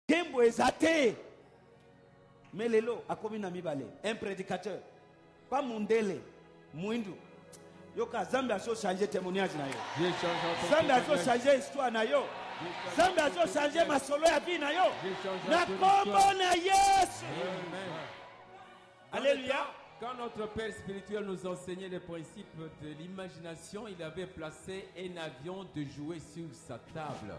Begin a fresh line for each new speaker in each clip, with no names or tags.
Kembo ezate. Mais lelo akomi na mibale. Un prédicateur. Pas Mundele. Mwindu. Yoka Zambia a changé témoignage na yo. Zambia a changé histoire na yo. Zambia a changé ma solo ya vie na yo. Na kombo na Yesu. Alléluia.
Quand notre Père spirituel nous enseignait les principes de l'imagination, il avait placé un avion de jouer sur sa table.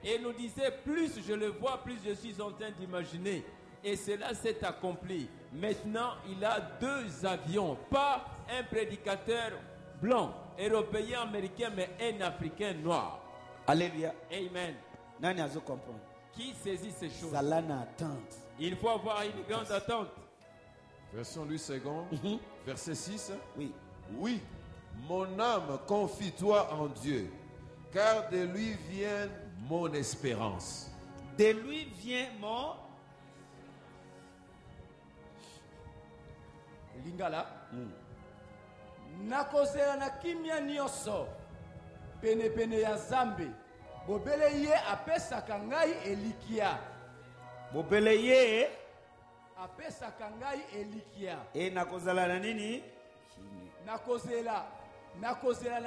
Et il nous disait, plus je le vois, plus je suis en train d'imaginer. Et cela s'est accompli. Maintenant, il a 2 avions. Pas un prédicateur blanc, européen, américain, mais un Africain noir.
Alléluia.
Amen.
Nani azo comprendre?
Qui saisit ces choses?
Salana attente.
Il faut avoir une grande attente.
Version Louis II, verset 6.
Oui.
Oui, mon âme, confie-toi en Dieu, car de lui vient mon espérance.
De lui vient mon
Lingala. Nakozela na kimia nyoso. Pene pene ya Zambe. Bobele ye apesaka ngai elikia.
Bobele ye
apesaka ngai elikia.
E nakozala na nini?
Nakozela na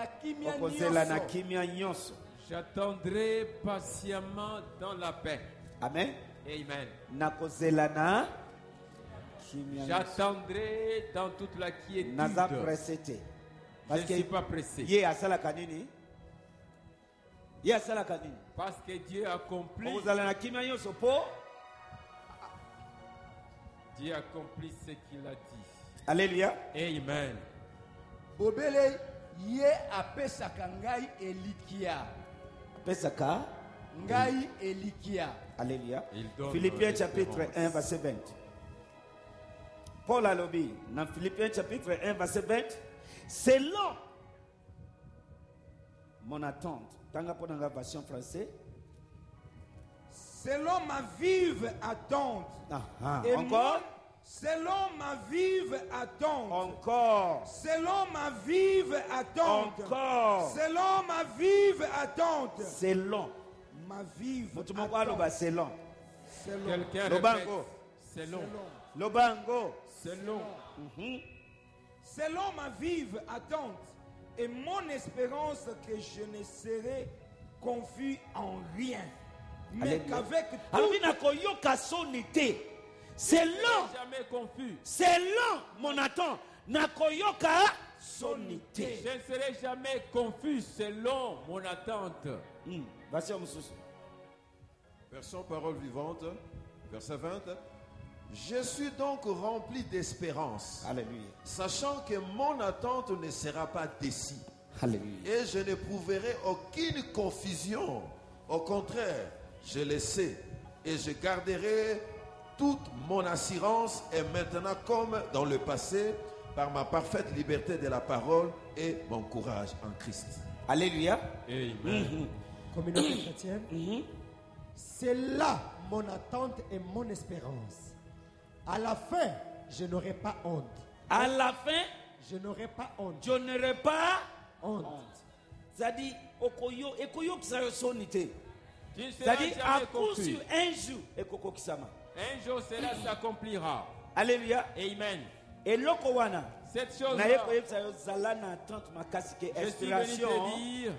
kimia nyoso.
Nakozela na kimia nyoso.
J'attendrai patiemment dans la paix.
Amen.
Amen.
Nakozela na kimia nyoso.
J'attendrai dans toute la quiétude.
Naza pressé.
Parce que je ne suis pas pressé.
Ye asala kanini? Ye asala kanini?
Parce que Dieu a accompli.
Nakozela na kimia nyoso po.
Dieu accomplit ce qu'il a dit.
Alléluia.
Amen.
Bobele ye apesaka ngai elikia.
Apesaka
ngai elikia.
Alléluia. Philippiens chapitre 1 verset 20. Paul a lobby dans Philippiens chapitre 1 verset 20. Selon mon attente. Tanga pour la version française.
Selon ma vive attente.
Encore.
Selon ma vive attente.
Encore.
Selon ma vive attente.
Encore.
Selon ma vive attente.
Selon.
Ma vive
attente. Selon.
Quelqu'un
Lobango.
Selon.
Lobango.
Selon.
Selon ma vive attente et mon espérance que je ne serai confus en rien. Mais qu'avec tout.
Selon,
jamais confus.
Selon mon attente, nakoyoka sonité.
Je ne serai jamais confus selon mon attente.
Version parole vivante, verset 20. Je suis donc rempli d'espérance.
Alléluia.
Sachant que mon attente ne sera pas déçue.
Alléluia.
Et je n'éprouverai aucune confusion. Au contraire, je le sais. Et je garderai toute mon assurance, et maintenant comme dans le passé, par ma parfaite liberté de la parole et mon courage en Christ.
Alléluia.
Amen.
Communauté chrétienne, c'est là mon attente et mon espérance. À la fin, je n'aurai pas honte.
À la fin,
je n'aurai pas honte.
Je n'aurai pas
honte.
C'est-à-dire, ekoyo kisayo sonité. C'est-à-dire, à coup sur un jour, ekoko kisama.
Un jour, cela s'accomplira.
Alléluia.
Amen.
Et lokowana.
Cette chose-là, je suis venu te dire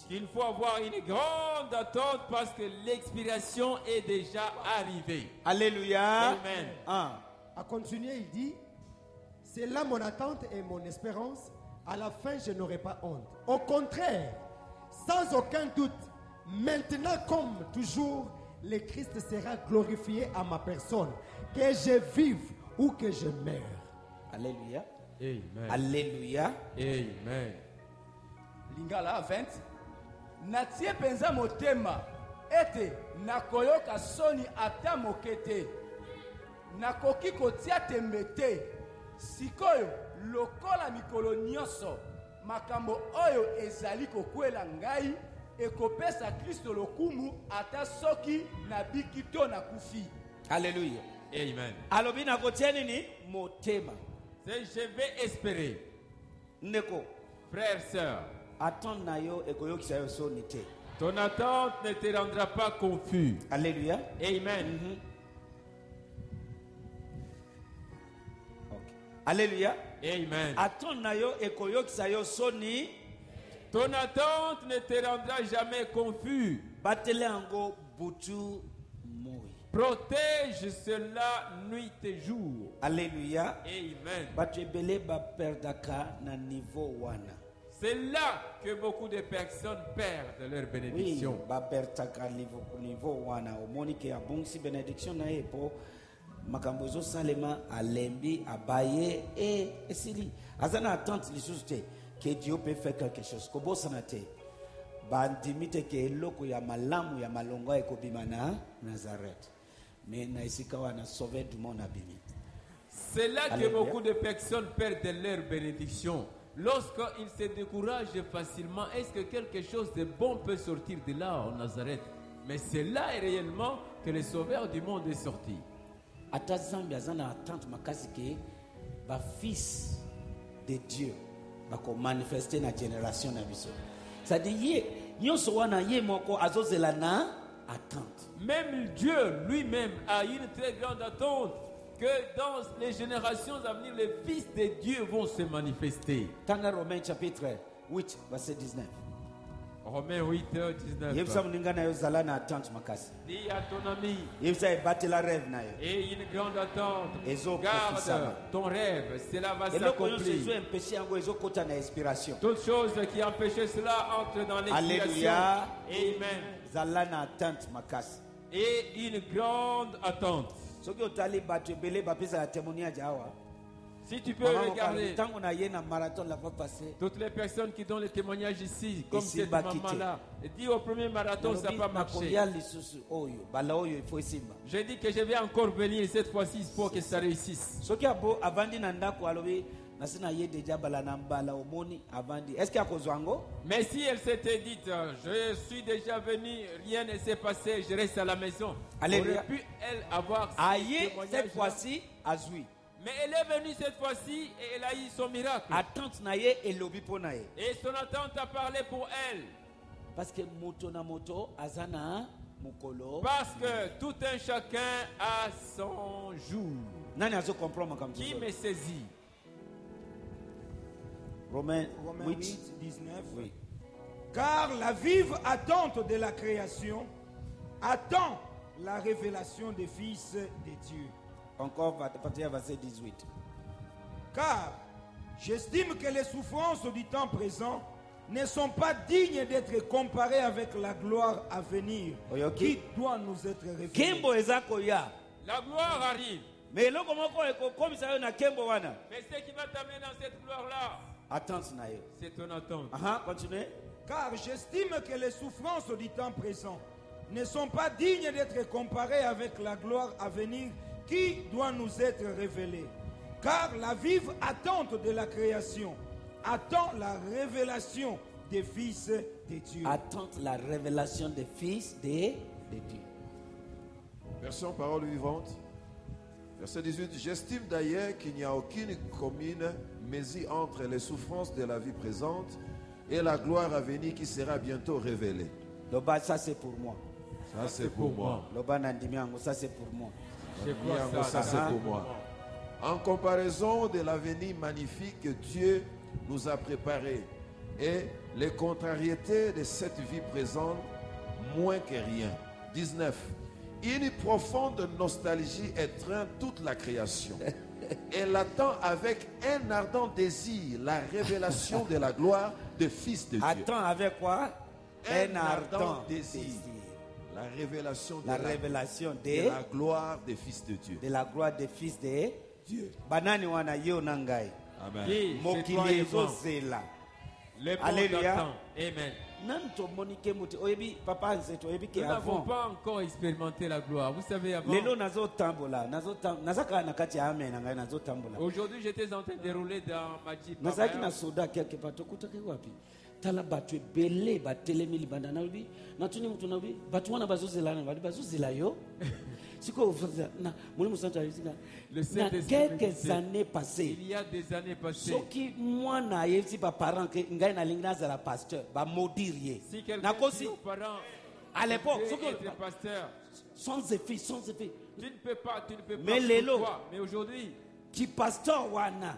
qu'il faut avoir une grande attente parce que l'expiration est déjà arrivée.
Alléluia.
Amen.
À continuer, il dit, c'est là mon attente et mon espérance. À la fin, je n'aurai pas honte. Au contraire, sans aucun doute, maintenant comme toujours, le Christ sera glorifié à ma personne, que je vive ou que je meure.
Alléluia.
Amen.
Alléluia.
Amen.
Lingala 20. Natie penza motema ete nakoyoka soni ata mokete. Nakoki kotia tembe te. Sikoyo lokola mikolo nyonso makambo oyo ezali kokwela ngai ekopesa Kristo lokumu ata soki nabiki to nakufi.
Alléluia.
Amen.
Alobi na kotia nini motema.
Je vais espérer.
Neko.
Frères, sœurs.
Attends na yo ekoyoki sayo sonité.
Ton attente ne te rendra pas confus.
Alléluia.
Amen.
Okay. Alléluia.
Amen.
Attends nayo ekoyokisa yo soni.
Ton attente ne te rendra jamais confus.
Batele ango butu moi.
Protège cela nuit et jour.
Alléluia.
Amen.
Batu ebele ba perdaka na niveau wana.
C'est là que beaucoup de personnes perdent leur bénédiction.
Oui, ba perdaka niveau wana. Omoni ke abongisi bénédiction na epo makambo zo salema alembi abaye et esili. Azana attente lisusu te que Dieu peut faire quelque chose. Kobo sanate. Bandimite ke eloko ya malamu ya malongo ekobima na Nazareth. Mais na isika wana sauver du monde abimi.
C'est là que beaucoup de personnes perdent leur bénédiction. Lorsqu'ils se découragent facilement, est-ce que quelque chose de bon peut sortir de là en Nazareth? Mais c'est là réellement que le sauveur du monde est sorti.
Ata Zambia zana attente makasi ke ba fils de Dieu ba ko manifester na génération na biso. Ça dit ye nyonso wana ye moko azozela na attente.
Même Dieu lui-même a une très grande attente que dans les générations à venir, les fils de Dieu vont se manifester.
Tanga Romains chapitre 8 verset 19.
Romains 8, 19.
Yebisa muninga na yo zala na attente makasi.
Dis à ton ami,
Yebisa batela rêve na yo.
et une grande attente.
Ezo
Garde
profisama.
ton rêve, cela va
Eloko yo sezo
s'accomplir.
empêcher yango ezo kota na inspiration.
Toute chose qui empêchait cela entre dans l'expiration.
Alléluia.
Amen.
Zala na attente makasi.
Et une grande attente.
Soki otali batu ebele bapesa ya témoignage awa.
Si tu peux regarder
Tango na ye na marathon la fois passée.
toutes les personnes qui donnent le témoignage ici, comme
Ici,
cette
Bakité.
maman-là, dit au premier marathon, ça n'a pas marché.
Nakolia lisusu oyo bala oyo il faut simba.
J'ai dit que je vais encore venir cette fois-ci pour que ça réussisse.
Soki abo avandi na ndako alobi nasina ye deja bala na mbala omoni avandi. Est-ce qu'il y a kozwango?
Mais si elle s'était dit, je suis déjà venu, rien ne s'est passé, je reste à la maison,
Alléluia.
aurait pu elle avoir ce
Aye
témoignage-là.
cette fois-ci azui.
Mais elle est venue cette fois-ci et elle a eu son miracle.
Attente na ye elobi po na ye.
Et son attente a parlé pour elle.
Parce que moto na moto azana mukolo.
Parce que tout un chacun a son jour.
Nani azo comprendre comme ça?
Qui me saisit?
Romains
Romains
8
8, 19.
Oui.
Car la vive attente de la création attend la révélation des fils de Dieu.
Encore partir verset 18.
Car j'estime que les souffrances du temps présent ne sont pas dignes d'être comparées avec la gloire à venir
Oyoki.
qui doit nous être révélée.
Kembo ezako ya.
La gloire arrive.
Mais eloko moko ekokomisa yo na kembo wana.
Mais ce qui va t'amener dans cette gloire-là,
Attente na yo.
c'est ton attente.
Aha, continuez.
Car j'estime que les souffrances du temps présent ne sont pas dignes d'être comparées avec la gloire à venir qui doit nous être révélée. Car la vive attente de la création attend la révélation des fils de Dieu.
Attente la révélation des fils de Dieu.
Version parole vivante. Verset 18. J'estime d'ailleurs qu'il n'y a aucune commune mesure entre les souffrances de la vie présente et la gloire à venir qui sera bientôt révélée.
Loba, ça c'est pour moi.
Ça c'est pour moi.
Loba Nandimiango, ça c'est pour moi.
Je crois
Yango, ça c'est pour moi. En comparaison de l'avenir magnifique que Dieu nous a préparé et les contrariétés de cette vie présente, moins que rien. 19. Une profonde nostalgie étreint toute la création. Elle attend avec un ardent désir la révélation de la gloire des fils de Dieu.
Attends avec quoi?
Un ardent désir. La révélation de
La révélation
de la gloire des fils de Dieu.
de la gloire des fils de Dieu. Banani wana yo nangai.
Amen.
Dis, c'est toi
Mokili
et moi.
ezozela.
Le bon
Alléluia.
attend. Amen.
Nan tomoni ke muti oyebi papa nzeto oyebi ke
Nous n'avons
avant.
pas encore expérimenté la gloire. Vous savez, avant,
Lelo nazo tambola, nazaka na kati ya amen ngai nazo tambola.
aujourd'hui, j'étais en train de rouler dans ma Jeep.
Nazaki na soda quelque part tokuta ke wapi? tala batu ebele batelemi libanda na lobi natuni mutu na lobi batu wana bazozela na bazozela yo siko na Molimo Santo alisika na quelques années passées
il y a des années passées
soki mwana yesi ba parent que ngai na linga za la pasteur ba maudire
si quelqu'un
na kosi
dit aux parents
à l'époque
soki être pasteur
sans effet
tu ne peux pas
mais lelo
mais aujourd'hui
qui pasteur wana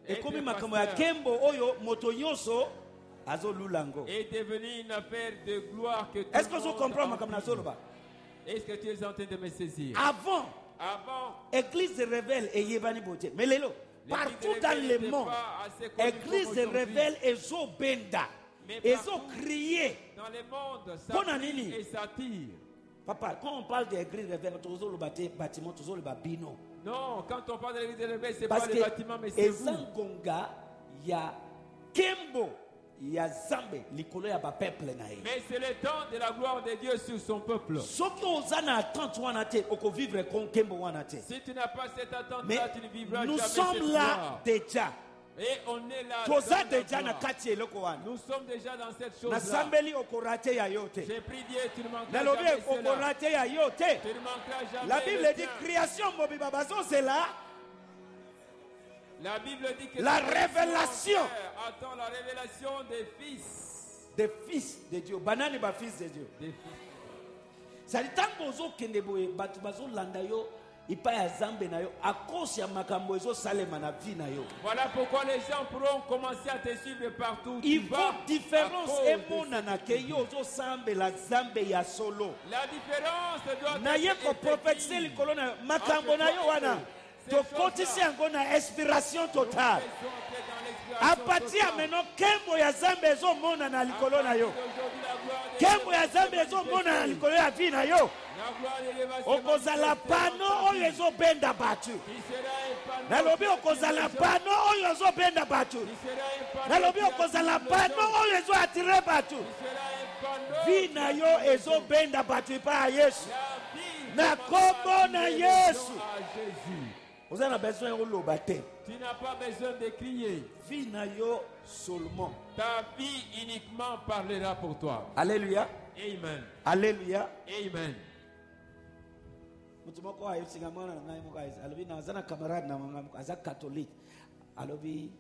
et comme makambo ya kembo oyo moto nyonso azolulango
est devenu une affaire de gloire que
est-ce que vous comprenez makambo na zoloba?
Est-ce que tu es en train de me saisir?
Avant, Église se révèle et yebani bote. Mais lelo, partout dans le monde, Église se révèle et zo benda, et zo crier.
Dans le monde, ça crie et s'attire.
Papa, quand on parle d'église révèle, toujours le bâtiment, toujours le babino.
Non, quand on parle de l'église révèle, c'est pas le bâtiment, mais c'est vous.
Parce que Gonga, il y a Kembo. Il y a Zambé, l'icolo ya ba peuple na ye.
Mais c'est le temps de la gloire de Dieu sur son peuple.
Soki ozana attente wana te, oko vivre kon kembo wana te.
Si tu n'as pas cette attente là, tu ne vivras
nous
jamais cette
sommes là
gloire.
déjà.
Et on est là.
Toza déjà na kati eloko wana.
Nous sommes déjà dans cette chose
na
là.
sambeli oko raté ya yote.
J'ai prié Dieu, tu ne manqueras
na lobi
jamais
oko raté ya yote.
Tu ne manqueras jamais.
La Bible dit création mobi babazo c'est là.
La Bible dit que
la révélation.
Attends la révélation des fils.
Des fils de Dieu. Banani ba fils de Dieu.
Des fils.
Ça dit tant bozo kende boye batu bazo landa yo ipa ya zambe na yo akosi ya makambo ezo salema na vie na yo.
Voilà pourquoi les gens pourront commencer à te suivre partout.
Il faut différence et monana ke yo zo sambe la zambe ya solo.
La différence doit être
na yeko prophétiser likolo na makambo na yo wana. Tokotisi yango na inspiration totale. À partir maintenant kembo ya zambe ezo mona na likolo na yo. Kembo ya zambe ezo mona na likolo ya vie na yo. Okozala pano oyo ezo benda batu. Nalobi okozala pano oyo ezo benda batu. Nalobi okozala pano oyo ezo attirer batu. Vie na yo ezo benda batu pa Yesu. Na kombo na Yesu. Vous avez besoin de l'obaté.
Tu n'as pas besoin de crier.
Vie na yo seulement.
Ta vie uniquement parlera pour toi.
Alléluia.
Amen.
Alléluia.
Amen.
Mutumoko ayo singamana na ngai mo guys. Alobi na zana camarade na mangam aza catholique. Alobi